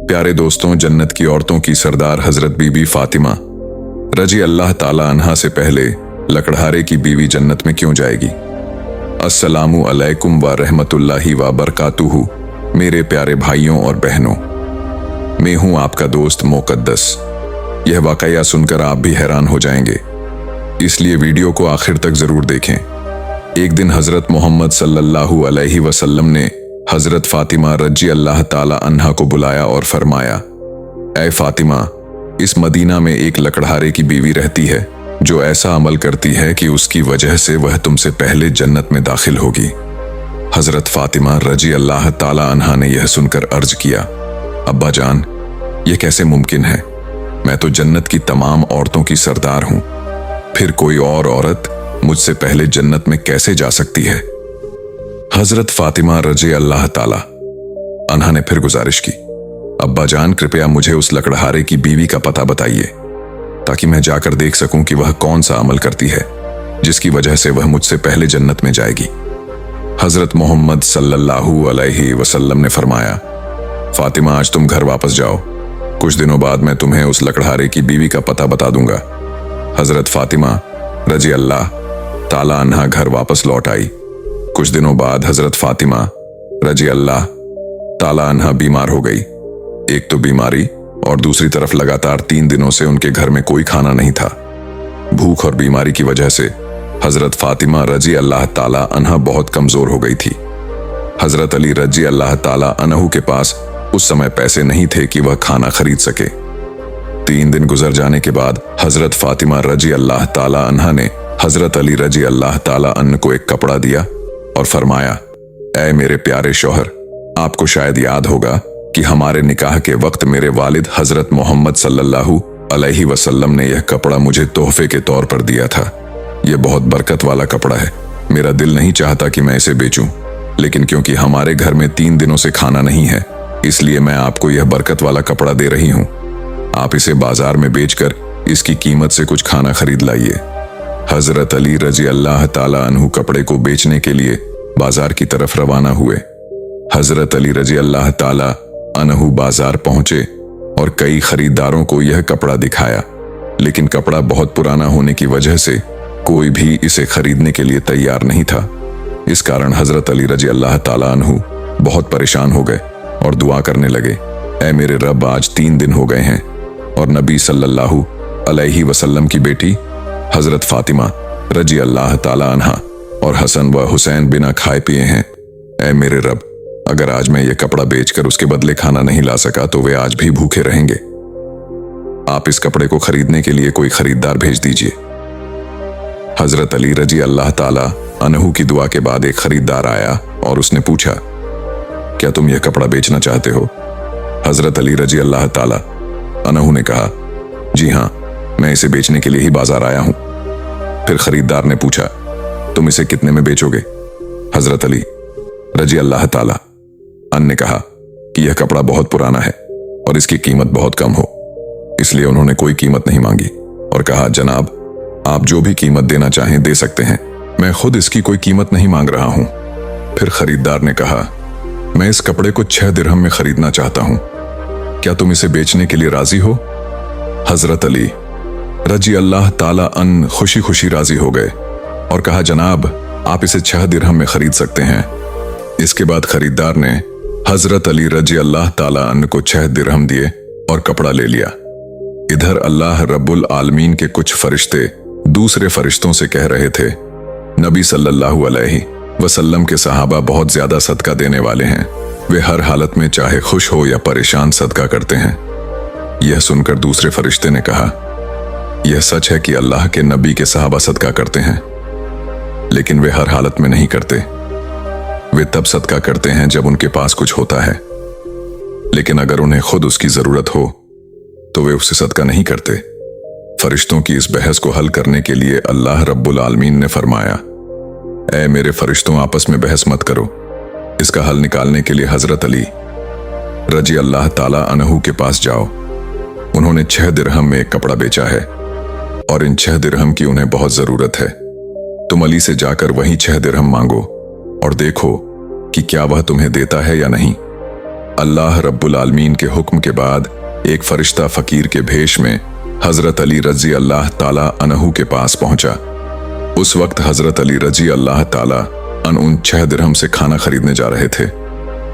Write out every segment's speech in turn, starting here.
प्यारे दोस्तों, जन्नत की औरतों की सरदार हजरत बीबी फातिमा रजी अल्लाह ताला अन्हा से पहले लकड़हारे की बीवी जन्नत में क्यों जाएगी? अस्सलामु अलैकुम व रहमतुल्लाहि व बरकातुहू। मेरे प्यारे भाइयों और बहनों, मैं हूं आपका दोस्त मुक़द्दस। यह वाकया सुनकर आप भी हैरान हो जाएंगे, इसलिए वीडियो को आखिर तक जरूर देखें। एक दिन हजरत मोहम्मद सल्लल्लाहु अलैहि वसल्लम ने हजरत फातिमा रजी अल्लाह ताला अन्हा को बुलाया और फरमाया, ऐ फातिमा, इस मदीना में एक लकड़हारे की बीवी रहती है जो ऐसा अमल करती है कि उसकी वजह से वह तुमसे पहले जन्नत में दाखिल होगी। हजरत फातिमा रजी अल्लाह ताला अन्हा ने यह सुनकर अर्ज किया, अब्बा जान, यह कैसे मुमकिन है? मैं तो जन्नत की तमाम औरतों की सरदार हूं, फिर कोई और औरत मुझसे पहले जन्नत में कैसे जा सकती है? हजरत फातिमा रजी अल्लाह ताला अन्हा ने फिर गुजारिश की, अब्बा जान, कृपया मुझे उस लकड़हारे की बीवी का पता बताइए ताकि मैं जाकर देख सकूं कि वह कौन सा अमल करती है जिसकी वजह से वह मुझसे पहले जन्नत में जाएगी। हजरत मोहम्मद सल्लल्लाहु अलैहि वसल्लम ने फरमाया, फातिमा, आज तुम घर वापस जाओ, कुछ दिनों बाद मैं तुम्हें उस लकड़हारे की बीवी का पता बता दूंगा। हजरत फातिमा रजी अल्लाह ताला अन्हा घर वापस लौट आई। कुछ दिनों बाद हजरत फातिमा रजी अल्लाह ताला अन्हा बीमार हो गई। एक तो बीमारी और दूसरी तरफ लगातार 3 दिनों से उनके घर में कोई खाना नहीं था। भूख और बीमारी की वजह से हजरत फातिमा रजी अल्लाह ताला अन्हा बहुत कमजोर हो गई थी। हजरत अली रजी अल्लाह ताला अन्हु के पास उस समय पैसे नहीं थे कि वह खाना खरीद सके। 3 दिन गुजर जाने के बाद हजरत फातिमा रजी अल्लाह ताला अन्हा ने हजरत अली रजी अल्लाह ताला अन्ह को एक कपड़ा दिया और फरमाया, ऐ मेरे प्यारे शौहर, आपको शायद याद होगा कि हमारे निकाह के वक्त मेरे वालिद हजरत मोहम्मद सल्लल्लाहु अलैहि वसल्लम ने यह कपड़ा मुझे तोहफे के तौर पर दिया था। यह बहुत बरकत वाला कपड़ा है। मेरा दिल नहीं चाहता कि मैं इसे बेचूं, लेकिन क्योंकि हमारे घर में 3 दिनों से खाना नहीं है, इसलिए मैं आपको यह बरकत वाला कपड़ा दे रही हूं। आप इसे बाजार में बेचकर इसकी कीमत से कुछ खाना खरीद लाइए। हजरत अली रजी अल्लाह ताला अन्हु कपड़े को बेचने के लिए बाजार की तरफ रवाना हुए। हजरत अली रजी अल्लाह ताला अन्हु बाजार पहुंचे और कई खरीदारों को यह कपड़ा दिखाया, लेकिन कपड़ा बहुत पुराना होने की वजह से कोई भी इसे खरीदने के लिए तैयार नहीं था। इस कारण हजरत अली रजी अल्लाह ताला अन्हु बहुत परेशान हो गए और दुआ करने लगे, ऐ मेरे रब, आज 3 दिन हो गए हैं और नबी सल्लल्लाहु अलैहि वसल्लम की बेटी हजरत फातिमा रजी अल्लाह ताला अन्हा और हसन व हुसैन बिना खाए पिए हैं। ऐ मेरे रब, अगर आज मैं ये कपड़ा बेचकर उसके बदले खाना नहीं ला सका तो वे आज भी भूखे रहेंगे। आप इस कपड़े को खरीदने के लिए कोई खरीदार भेज दीजिए। हजरत अली रजी अल्लाह ताला अन्हु की दुआ के बाद एक खरीदार आया और उसने पूछा, क्या तुम यह कपड़ा बेचना चाहते हो? हजरत अली रजी अल्लाह ताला अन्हु ने कहा, जी हाँ, मैं इसे बेचने के लिए ही बाजार आया हूं। फिर खरीदार ने पूछा, तुम इसे कितने में बेचोगे? हजरत अली रजी अल्लाह ताला अन्ह ने कहा कि यह कपड़ा बहुत पुराना है और इसकी कीमत बहुत कम हो, इसलिए उन्होंने कोई कीमत नहीं मांगी और कहा, जनाब, आप जो भी कीमत देना चाहें दे सकते हैं, मैं खुद इसकी कोई कीमत नहीं मांग रहा हूं। फिर खरीदार ने कहा, मैं इस कपड़े को 6 दिरहम में खरीदना चाहता हूं, क्या तुम इसे बेचने के लिए राजी हो? हजरत अली रजी अल्लाह ताला अन्ह खुशी खुशी राजी हो गए और कहा, जनाब, आप इसे 6 दिरहम में खरीद सकते हैं। इसके बाद खरीदार ने हजरत अली रजी अल्लाह ताला अन्ह को 6 दिरहम दिए और कपड़ा ले लिया। इधर अल्लाह रब्बुल आलमीन के कुछ फरिश्ते दूसरे फरिश्तों से कह रहे थे, नबी सल्लल्लाहु अलैहि वसल्लम के सहाबा बहुत ज्यादा सदका देने वाले हैं, वे हर हालत में चाहे खुश हो या परेशान सदका करते हैं। यह सुनकर दूसरे फरिश्ते ने कहा, यह सच है कि अल्लाह के नबी के सहाबा सदका करते हैं, लेकिन वे हर हालत में नहीं करते। वे तब सदका करते हैं जब उनके पास कुछ होता है, लेकिन अगर उन्हें खुद उसकी जरूरत हो तो वे उससे सदका नहीं करते। फरिश्तों की इस बहस को हल करने के लिए अल्लाह रब्बुल आलमीन ने फरमाया, ऐ मेरे फरिश्तों, आपस में बहस मत करो। इसका हल निकालने के लिए हजरत अली रजी अल्लाह ताला अन्हु के पास जाओ। उन्होंने 6 दिरहम में एक कपड़ा बेचा है और इन 6 दिरहम की उन्हें बहुत जरूरत है। तुम अली से जाकर वही 6 दिरहम मांगो और देखो कि क्या वह तुम्हें देता है या नहीं। अल्लाह रब्बुल आलमीन के हुक्म के बाद एक फरिश्ता फकीर के भेष में हजरत अली रजी अल्लाह ताला अनहु के पास पहुंचा। उस वक्त हजरत अली रजी अल्लाह ताला अन उन 6 दिरहम से खाना खरीदने जा रहे थे।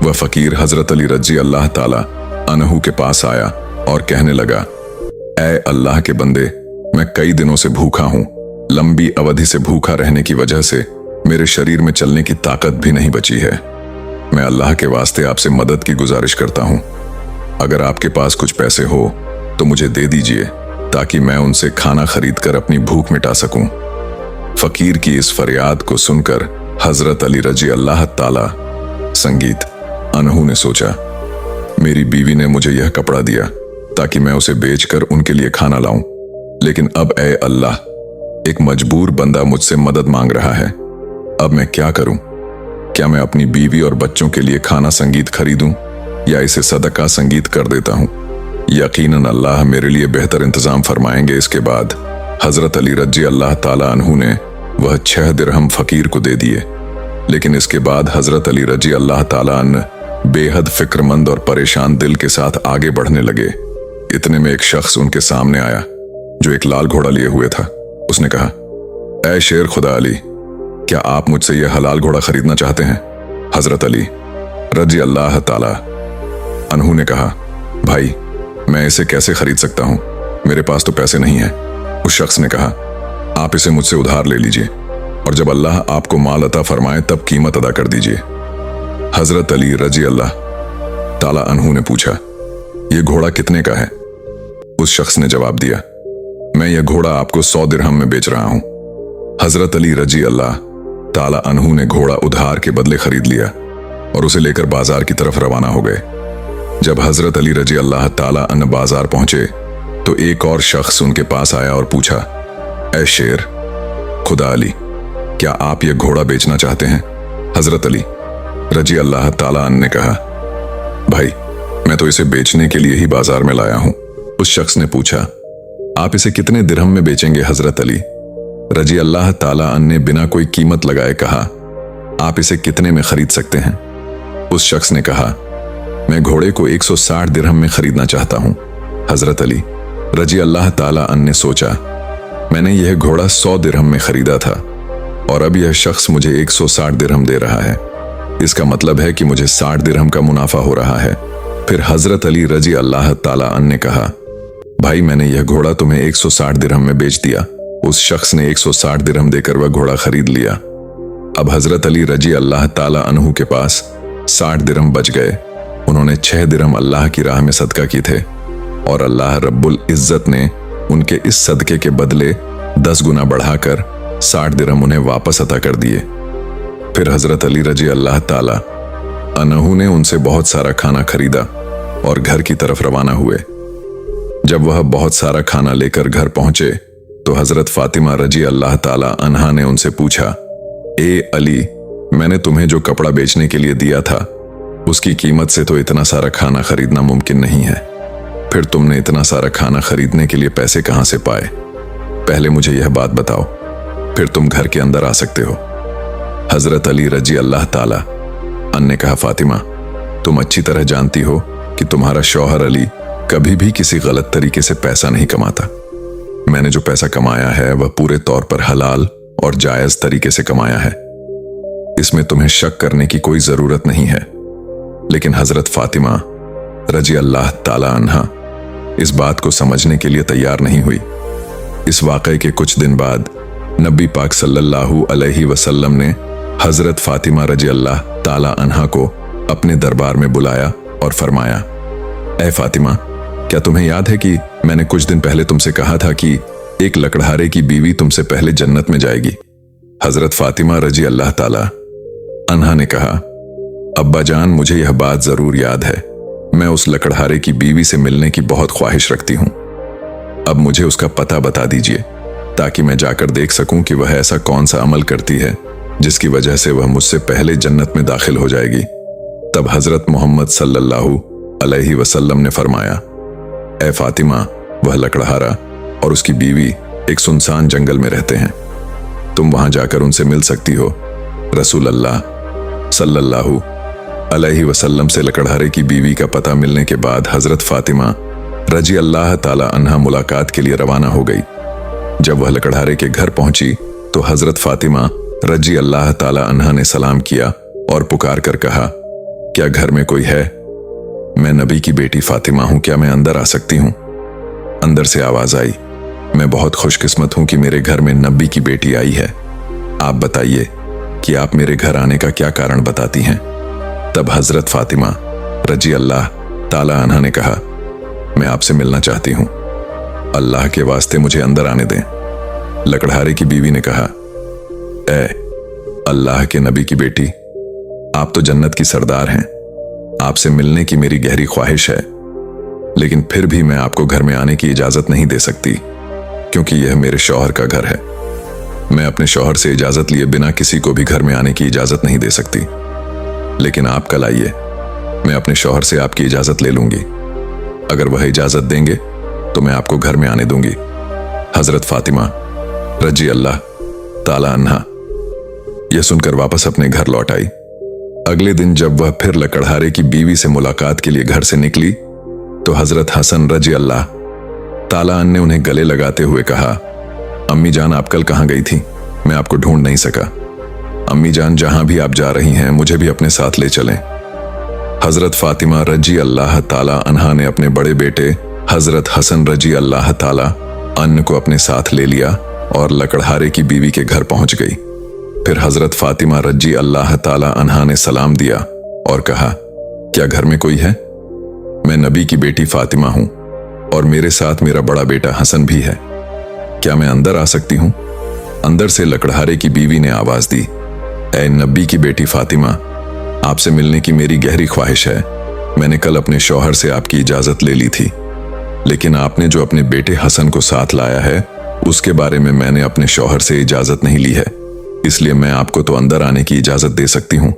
वह फकीर हजरत अली रजी अल्लाह ताला अनहु के पास आया और कहने लगा, ऐ अल्लाह के बंदे, मैं कई दिनों से भूखा हूं। लंबी अवधि से भूखा रहने की वजह से मेरे शरीर में चलने की ताकत भी नहीं बची है। मैं अल्लाह के वास्ते आपसे मदद की गुजारिश करता हूं। अगर आपके पास कुछ पैसे हो तो मुझे दे दीजिए ताकि मैं उनसे खाना खरीद कर अपनी भूख मिटा सकूं। फकीर की इस फरियाद को सुनकर हजरत अली रजी अल्लाह ताला संगीत अनहु ने सोचा, मेरी बीवी ने मुझे यह कपड़ा दिया ताकि मैं उसे बेचकर उनके लिए खाना लाऊं, लेकिन अब ऐ अल्लाह, एक मजबूर बंदा मुझसे मदद मांग रहा है। अब मैं क्या करूं? क्या मैं अपनी बीवी और बच्चों के लिए खाना संगीत खरीदूं या इसे सदका संगीत कर देता हूं? यकीनन अल्लाह मेरे लिए बेहतर इंतजाम फरमाएंगे। इसके बाद हजरत अली रजी अल्लाह ताला अन्हु ने वह 6 दिरहम फकीर को दे दिए। लेकिन इसके बाद हजरत अली रजी अल्लाह ताला अन्हु बेहद फिक्रमंद और परेशान दिल के साथ आगे बढ़ने लगे। इतने में एक शख्स उनके सामने आया जो एक लाल घोड़ा लिए हुए था। उसने कहा, ऐ शेर खुदा अली, क्या आप मुझसे यह हलाल घोड़ा खरीदना चाहते हैं? हजरत अली रजी अल्लाह ताला अन्हु ने कहा, भाई मैं इसे कैसे खरीद सकता हूं, मेरे पास तो पैसे नहीं है। उस शख्स ने कहा, आप इसे मुझसे उधार ले लीजिए और जब अल्लाह आपको माल अता फरमाए तब कीमत अदा कर दीजिए। हजरत अली रजी अल्लाह ताला अन्हु ने पूछा, यह घोड़ा कितने का है? उस शख्स ने जवाब दिया, मैं यह घोड़ा आपको 100 दिरहम में बेच रहा हूं। हजरत अली रजी अल्लाह ताला अन्हु ने घोड़ा उधार के बदले खरीद लिया और उसे लेकर बाजार की तरफ रवाना हो गए। जब हजरत अली रजी अल्लाह ताला अन्हु बाजार पहुंचे तो एक और शख्स उनके पास आया और पूछा, ऐ शेर खुदा अली, क्या आप यह घोड़ा बेचना चाहते हैं? हजरत अली रजी अल्लाह ताला अन्हु ने कहा, भाई मैं तो इसे बेचने के लिए ही बाजार में लाया हूं। उस शख्स ने पूछा, आप इसे कितने दिरहम में बेचेंगे? हजरत अली रजी अल्लाह ताला अन्हु ने बिना कोई कीमत लगाए कहा, आप इसे कितने में खरीद सकते हैं? उस शख्स ने कहा, मैं घोड़े को 160 दिरहम में खरीदना चाहता हूं। हजरत अली रजी अल्लाह ताला अन्हु ने सोचा, मैंने यह घोड़ा 100 दिरहम में खरीदा था और अब यह शख्स मुझे 160 दिरहम दे रहा है। इसका मतलब है कि मुझे 60 दिरहम का मुनाफा हो रहा है। फिर हजरत अली रजी अल्लाह ताला अन्हु ने कहा, भाई मैंने यह घोड़ा तुम्हें 160 दिरहम में बेच दिया। उस शख्स ने 160 दिरहम देकर वह घोड़ा खरीद लिया। अब हजरत अली रजी अल्लाह ताला अन्हु के पास 60 दिरहम बच गए। उन्होंने 6 दिरहम अल्लाह की राह में सदका की थे और अल्लाह रब्बुल इज्जत ने उनके इस सदके के बदले 10 गुना बढ़ाकर 60 दिरहम उन्हें वापस अता कर दिए। फिर हजरत अली रजी अल्लाह ताला अन्हु ने उनसे बहुत सारा खाना खरीदा और घर की तरफ रवाना हुए। जब वह बहुत सारा खाना लेकर घर पहुंचे तो हजरत फातिमा रजी अल्लाह ताला अन्हा ने उनसे पूछा, ए अली, मैंने तुम्हें जो कपड़ा बेचने के लिए दिया था उसकी कीमत से तो इतना सारा खाना खरीदना मुमकिन नहीं है। फिर तुमने इतना सारा खाना खरीदने के लिए पैसे कहां से पाए? पहले मुझे यह बात बताओ, फिर तुम घर के अंदर आ सकते हो। हजरत अली रजी अल्लाह ताला अन्हु ने कहा, फातिमा, तुम अच्छी तरह जानती हो कि तुम्हारा शौहर अली कभी भी किसी गलत तरीके से पैसा नहीं कमाता। मैंने जो पैसा कमाया है वह पूरे तौर पर हलाल और जायज तरीके से कमाया है। इसमें तुम्हें शक करने की कोई जरूरत नहीं है। लेकिन हजरत फातिमा रजी अल्लाह ताला अन्हा इस बात को समझने के लिए तैयार नहीं हुई। इस वाक़े के कुछ दिन बाद नबी पाक सल्लल्लाहु अलैहि वसल्लम ने हजरत फातिमा रजी अल्लाह ताला अन्हा को अपने दरबार में बुलाया और फरमाया, ऐ फातिमा, क्या तुम्हें याद है कि मैंने कुछ दिन पहले तुमसे कहा था कि एक लकड़हारे की बीवी तुमसे पहले जन्नत में जाएगी? हजरत फातिमा रजी अल्लाह ताला अन्हा ने कहा, अब्बा जान, मुझे यह बात जरूर याद है। मैं उस लकड़हारे की बीवी से मिलने की बहुत ख्वाहिश रखती हूं। अब मुझे उसका पता बता दीजिए ताकि मैं जाकर देख सकूं कि वह ऐसा कौन सा अमल करती है जिसकी वजह से वह मुझसे पहले जन्नत में दाखिल हो जाएगी। तब हजरत मोहम्मद सल्लल्लाहु अलैहि वसल्लम ने फरमाया, ऐ फातिमा, वह लकड़हारा और उसकी बीवी एक सुनसान जंगल में रहते हैं। तुम वहां जाकर उनसे मिल सकती हो। रसूल अल्लाह सल्लल्लाहु अलैहि वसल्लम से लकड़हारे की बीवी का पता मिलने के बाद हजरत फातिमा रजी अल्लाह ताला अन्हा मुलाकात के लिए रवाना हो गई। जब वह लकड़हारे के घर पहुंची तो हजरत फातिमा रजी अल्लाह ताला अन्हा ने सलाम किया और पुकार कर कहा, क्या घर में कोई है? मैं नबी की बेटी फातिमा हूं, क्या मैं अंदर आ सकती हूं? अंदर से आवाज आई, मैं बहुत खुशकिस्मत हूं कि मेरे घर में नबी की बेटी आई है। आप बताइए कि आप मेरे घर आने का क्या कारण बताती हैं? तब हजरत फातिमा रजी अल्लाह ताला अन्हा ने कहा, मैं आपसे मिलना चाहती हूं, अल्लाह के वास्ते मुझे अंदर आने दें। लकड़हारे की बीवी ने कहा, ए अल्लाह के नबी की बेटी, आप तो जन्नत की सरदार हैं, आपसे मिलने की मेरी गहरी ख्वाहिश है, लेकिन फिर भी मैं आपको घर में आने की इजाजत नहीं दे सकती, क्योंकि यह मेरे शौहर का घर है। मैं अपने शौहर से इजाजत लिए बिना किसी को भी घर में आने की इजाजत नहीं दे सकती, लेकिन आप कल आइए, मैं अपने शौहर से आपकी इजाजत ले लूंगी। अगर वह इजाजत देंगे तो मैं आपको घर में आने दूंगी। हजरत फातिमा रजी अल्लाह ताला अन्हा यह सुनकर वापस अपने घर लौट आई। अगले दिन जब वह फिर लकड़हारे की बीवी से मुलाकात के लिए घर से निकली तो हजरत हसन रजी अल्लाह ताला अन्हा ने उन्हें गले लगाते हुए कहा, अम्मी जान आप कल कहां गई थी? मैं आपको ढूंढ नहीं सका। अम्मी जान जहां भी आप जा रही हैं मुझे भी अपने साथ ले चलें। हजरत फातिमा रजी अल्लाह ताला अन्हा ने अपने बड़े बेटे हजरत हसन रजी अल्लाह ताला अन्ह को अपने साथ ले लिया और लकड़हारे की बीवी के घर पहुंच गई। फिर हजरत फातिमा रजी अल्लाह ताला अन्हा ने सलाम दिया और कहा, क्या घर में कोई है? मैं नबी की बेटी फातिमा हूं और मेरे साथ मेरा बड़ा बेटा हसन भी है, क्या मैं अंदर आ सकती हूं? अंदर से लकड़हारे की बीवी ने आवाज दी, ऐ नबी की बेटी फातिमा, आपसे मिलने की मेरी गहरी ख्वाहिश है। मैंने कल अपने शौहर से आपकी इजाजत ले ली थी, लेकिन आपने जो अपने बेटे हसन को साथ लाया है उसके बारे में मैंने अपने शौहर से इजाजत नहीं ली है, इसलिए मैं आपको तो अंदर आने की इजाजत दे सकती हूं,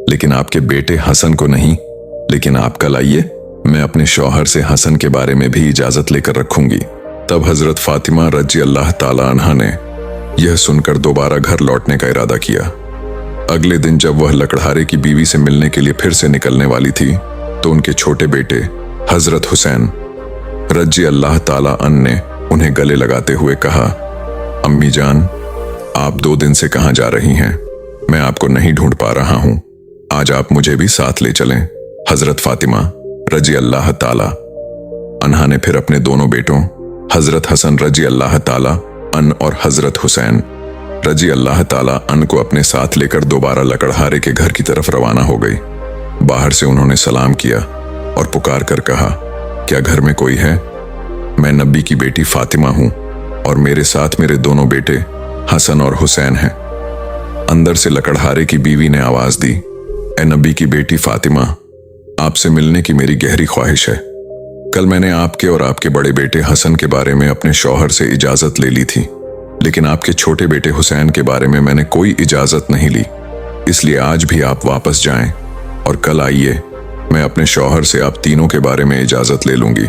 लेकिन आपके बेटे हसन को नहीं। लेकिन आप कल आइए, मैं अपने शौहर से हसन के बारे में भी इजाजत लेकर रखूंगी। तब हजरत फातिमा रजी अल्लाह ताला अन्हा ने यह सुनकर दोबारा घर लौटने का इरादा किया। अगले दिन जब वह लकड़हारे की बीवी से मिलने के लिए फिर से निकलने वाली थी तो उनके छोटे बेटे हजरत हुसैन रजी अल्लाह ताला अन्ह ने उन्हें गले लगाते हुए कहा, अम्मी जान आप 2 दिन से कहां जा रही हैं? मैं आपको नहीं ढूंढ पा रहा हूं, आज आप मुझे भी साथ ले चलें। हजरत फातिमा रजी अल्लाह ताला अन्हा ने फिर अपने दोनों बेटों हजरत हसन रजी अल्लाह ताला अन्ह और हजरत हुसैन रजी अल्लाह ताला अन्ह को अपने साथ लेकर दोबारा लकड़हारे के घर की तरफ रवाना हो गई। बाहर से उन्होंने सलाम किया और पुकार कर कहा, क्या घर में कोई है? मैं नबी की बेटी फातिमा हूं और मेरे साथ मेरे दोनों बेटे हसन और हुसैन हैं। अंदर से लकड़हारे की बीवी ने आवाज दी, ए नबी की बेटी फातिमा, आपसे मिलने की मेरी गहरी ख्वाहिश है। कल मैंने आपके और आपके बड़े बेटे हसन के बारे में अपने शौहर से इजाजत ले ली थी, लेकिन आपके छोटे बेटे हुसैन के बारे में मैंने कोई इजाजत नहीं ली, इसलिए आज भी आप वापस जाएं और कल आइए, मैं अपने शौहर से आप तीनों के बारे में इजाजत ले लूंगी।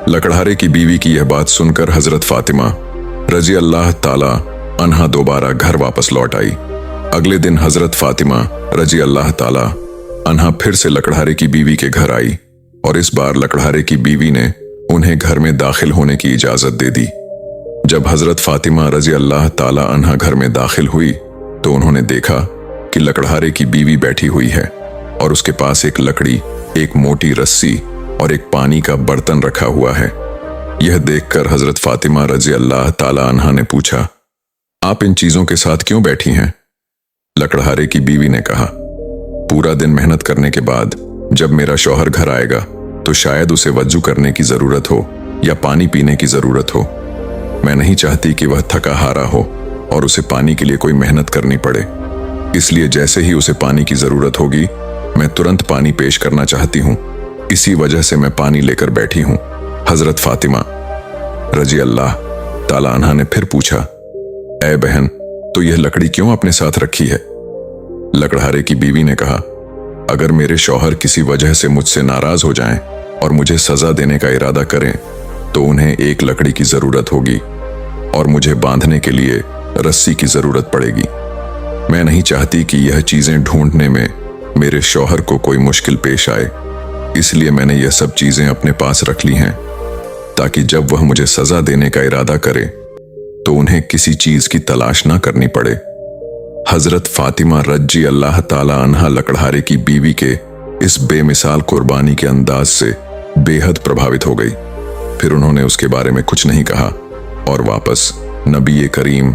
लकड़हारे की बीवी की यह बात सुनकर हजरत फातिमा रजी अल्लाह ताला अन्हा दोबारा घर वापस लौट आई। अगले दिन हजरत फातिमा रजी अल्लाह ताला अन्हा फिर से लकड़हारे की बीवी के घर आई और इस बार लकड़हारे की बीवी ने उन्हें घर में दाखिल होने की इजाजत दे दी। जब हजरत फातिमा रजी अल्लाह ताला अन्हा घर में दाखिल हुई तो उन्होंने देखा कि लकड़हारे की बीवी बैठी हुई है और उसके पास एक लकड़ी, एक मोटी रस्सी और एक पानी का बर्तन रखा हुआ है। यह देखकर हजरत फातिमा रजी अल्लाह ताला अन्हा ने पूछा, आप इन चीजों के साथ क्यों बैठी हैं? लकड़हारे की बीवी ने कहा, पूरा दिन मेहनत करने के बाद जब मेरा शौहर घर आएगा तो शायद उसे वज्जू करने की जरूरत हो या पानी पीने की जरूरत हो। मैं नहीं चाहती कि वह थका हारा हो और उसे पानी के लिए कोई मेहनत करनी पड़े, इसलिए जैसे ही उसे पानी की जरूरत होगी मैं तुरंत पानी पेश करना चाहती हूँ, इसी वजह से मैं पानी लेकर बैठी हूँ। हजरत फातिमा रजी अल्लाह ताला अन्हा ने फिर पूछा, ऐ बहन, तो यह लकड़ी क्यों अपने साथ रखी है? लकड़हारे की बीवी ने कहा, अगर मेरे शौहर किसी वजह से मुझसे नाराज हो जाएं और मुझे सजा देने का इरादा करें तो उन्हें एक लकड़ी की जरूरत होगी और मुझे बांधने के लिए रस्सी की जरूरत पड़ेगी। मैं नहीं चाहती कि यह चीजें ढूंढने में मेरे शौहर को कोई मुश्किल पेश आए, इसलिए मैंने यह सब चीजें अपने पास रख ली हैं, ताकि जब वह मुझे सजा देने का इरादा करे तो उन्हें किसी चीज की तलाश ना करनी पड़े। हजरत फातिमा रजी अल्लाह ताला अन्हा लकड़हारे की बीवी के इस बेमिसाल कुर्बानी के अंदाज से बेहद प्रभावित हो गई। फिर उन्होंने उसके बारे में कुछ नहीं कहा और वापस नबी करीम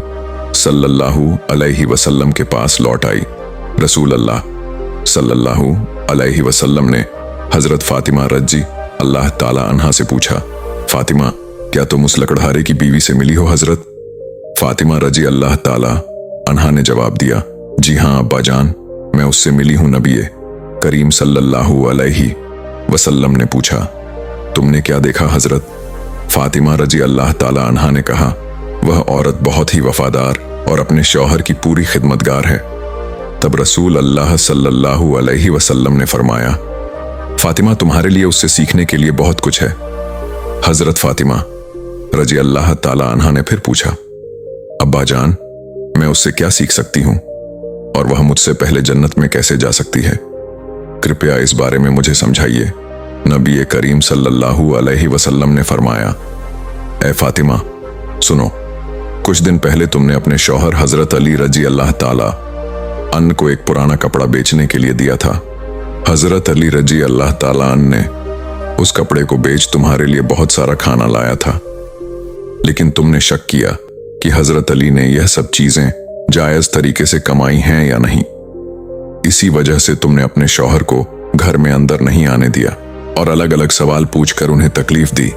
सल्लल्लाहु अलैहि वसल्लम के पास लौट आई। रसूल अल्लाह सल्लल्लाहु अलैहि वसल्लम ने हजरत फातिमा रजी अल्लाह ताला अन्हा से पूछा, फातिमा, क्या तुम उस लकड़हारे की बीवी से मिली हो हजरत? फातिमा रजी अल्लाह ताला अन्हा ने जवाब दिया, जी हाँ अब्बा जान, मैं उससे मिली हूं। नबी करीम सल्लल्लाहु अलैहि वसल्लम ने पूछा, तुमने क्या देखा हजरत? फातिमा रजी अल्लाह ताला अन्हा ने कहा, वह औरत बहुत ही वफादार और अपने शौहर की पूरी खिदमतगार है। तब रसूल अल्लाह सल्लल्लाहु अलैहि वसल्लम ने फरमाया, फातिमा, तुम्हारे लिए उससे सीखने के लिए बहुत कुछ है। हजरत फातिमा रजी अल्लाह ताला अन्हा ने फिर पूछा, अब्बा जान, मैं उससे क्या सीख सकती हूं और वह मुझसे पहले जन्नत में कैसे जा सकती है? कृपया इस बारे में मुझे समझाइए। नबी करीम सल्लल्लाहु अलैहि वसल्लम ने फरमाया, ए फातिमा, सुनो, कुछ दिन पहले तुमने अपने शौहर हजरत अली रजी अल्लाह ताला अन को एक पुराना कपड़ा बेचने के लिए दिया था। हजरत अली रजी अल्लाह ताला अन ने उस कपड़े को बेच तुम्हारे लिए बहुत सारा खाना लाया था, लेकिन तुमने शक किया कि हजरत अली ने यह सब चीजें जायज तरीके से कमाई हैं या नहीं। इसी वजह से तुमने अपने शौहर को घर में अंदर नहीं आने दिया और अलग अलग सवाल पूछकर उन्हें तकलीफ दी,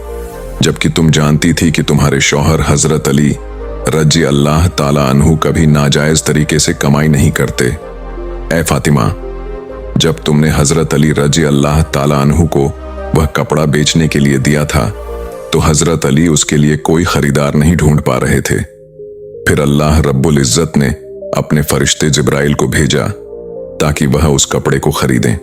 जबकि तुम जानती थी कि तुम्हारे शौहर हजरत अली रजी अल्लाह ताला अन्हु कभी नाजायज तरीके से कमाई नहीं करते। ए फातिमा, जब तुमने हजरत अली रजी अल्लाह ताला अन्हु को वह कपड़ा बेचने के लिए दिया था तो हजरत अली उसके लिए कोई खरीदार नहीं ढूंढ पा रहे थे। फिर अल्लाह रब्बुल इज्जत ने अपने फरिश्ते जिब्राइल को भेजा ताकि वह उस कपड़े को खरीदें।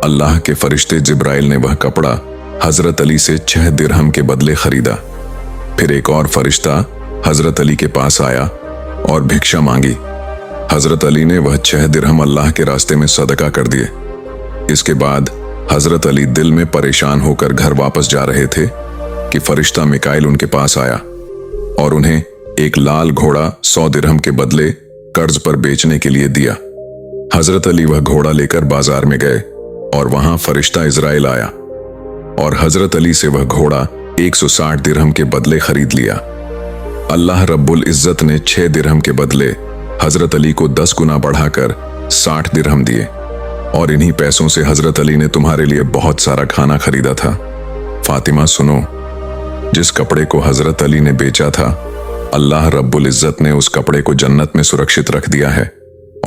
अल्लाह के फरिश्ते जिब्राइल ने वह कपड़ा हजरत अली से 6 दिरहम के बदले खरीदा। फिर एक और फरिश्ता हजरत अली के पास आया और भिक्षा मांगी। हजरत अली ने वह 6 दिरहम अल्लाह के रास्ते में सदका कर दिए। इसके बाद हजरत अली दिल में परेशान होकर घर वापस जा रहे थे कि फरिश्ता मिकाइल उनके पास आया और उन्हें एक लाल घोड़ा 100 दिरहम के बदले कर्ज पर बेचने के लिए दिया। हजरत अली वह घोड़ा लेकर बाजार में गए और वहां फरिश्ता इजराइल आया और हजरत अली से वह घोड़ा 160 दिरहम के बदले खरीद लिया। अल्लाह रब्बुल इज्जत ने 6 दिरहम के बदले हजरत अली को 10 गुना बढ़ाकर 60 दिरहम दिए और इन्हीं पैसों से हजरत अली ने तुम्हारे लिए बहुत सारा खाना खरीदा था। फातिमा सुनो, जिस कपड़े को हजरत अली ने बेचा था, अल्लाह रब्बुल इज्जत ने उस कपड़े को जन्नत में सुरक्षित रख दिया है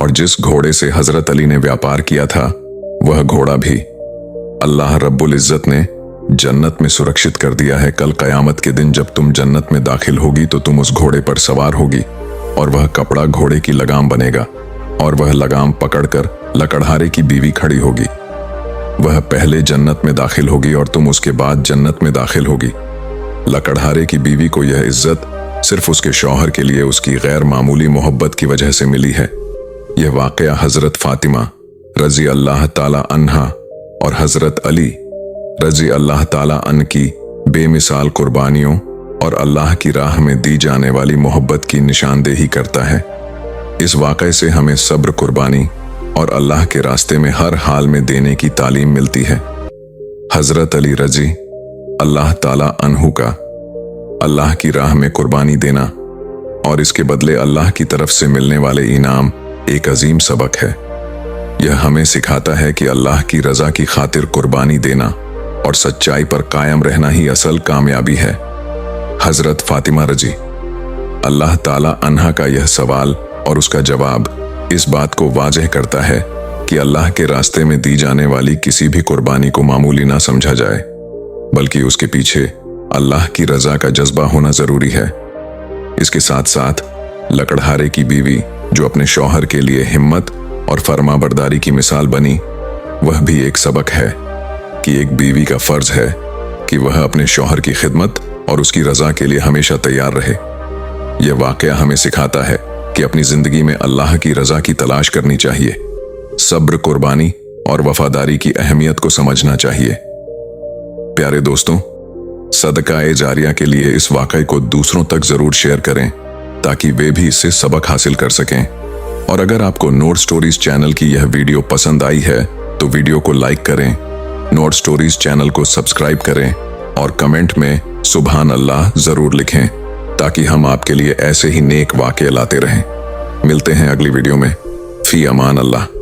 और जिस घोड़े से हजरत अली ने व्यापार किया था, वह घोड़ा भी अल्लाह रब्बुल इज्जत ने जन्नत में सुरक्षित कर दिया है। कल कयामत के दिन जब तुम जन्नत में दाखिल होगी तो तुम उस घोड़े पर सवार होगी और वह कपड़ा घोड़े की लगाम बनेगा और वह लगाम पकड़कर लकड़हारे की बीवी खड़ी होगी। वह पहले जन्नत में दाखिल होगी और तुम उसके बाद जन्नत में दाखिल होगी। लकड़हारे की बीवी को यह इज्जत सिर्फ उसके शौहर के लिए उसकी गैर मामूली मोहब्बत की वजह से मिली है। यह वाकया हजरत फातिमा रजी अल्लाह ताला अन्हा और हजरत अली रजी अल्लाह ताला अन की बेमिसाल कुर्बानियों और अल्लाह की राह में दी जाने वाली मोहब्बत की निशानदेही करता है। इस वाक़े से हमें सब्र, कुर्बानी और अल्लाह के रास्ते में हर हाल में देने की तालीम मिलती है। हजरत अली रजी अल्लाह ताला अन्हु का अल्लाह की राह में कुर्बानी देना और इसके बदले अल्लाह की तरफ से मिलने वाले इनाम एक अजीम सबक है। यह हमें सिखाता है कि अल्लाह की रजा की खातिर कुर्बानी देना और सच्चाई पर कायम रहना ही असल कामयाबी है। हजरत फातिमा रजी अल्लाह ताला अन्हा का यह सवाल और उसका जवाब इस बात को वाजह करता है कि अल्लाह के रास्ते में दी जाने वाली किसी भी कुर्बानी को मामूली ना समझा जाए, बल्कि उसके पीछे अल्लाह की रजा का जज्बा होना जरूरी है। इसके साथ साथ लकड़हारे की बीवी जो अपने शौहर के लिए हिम्मत और फरमाबरदारी की मिसाल बनी, वह भी एक सबक है कि एक बीवी का फर्ज है कि वह अपने शौहर की खिदमत और उसकी रजा के लिए हमेशा तैयार रहे। यह वाकया हमें सिखाता है कि अपनी जिंदगी में अल्लाह की रजा की तलाश करनी चाहिए, सब्र, कुर्बानी और वफादारी की अहमियत को समझना चाहिए। प्यारे दोस्तों, सदका-ए जारिया के लिए इस वाक़ये को दूसरों तक जरूर शेयर करें ताकि वे भी इससे सबक हासिल कर सकें। और अगर आपको नोट स्टोरीज चैनल की यह वीडियो पसंद आई है तो वीडियो को लाइक करें, नोट स्टोरीज चैनल को सब्सक्राइब करें और कमेंट में सुभान अल्लाह जरूर लिखें ताकि हम आपके लिए ऐसे ही नेक वाक़ये लाते रहें। मिलते हैं अगली वीडियो में। फी अमान अल्लाह।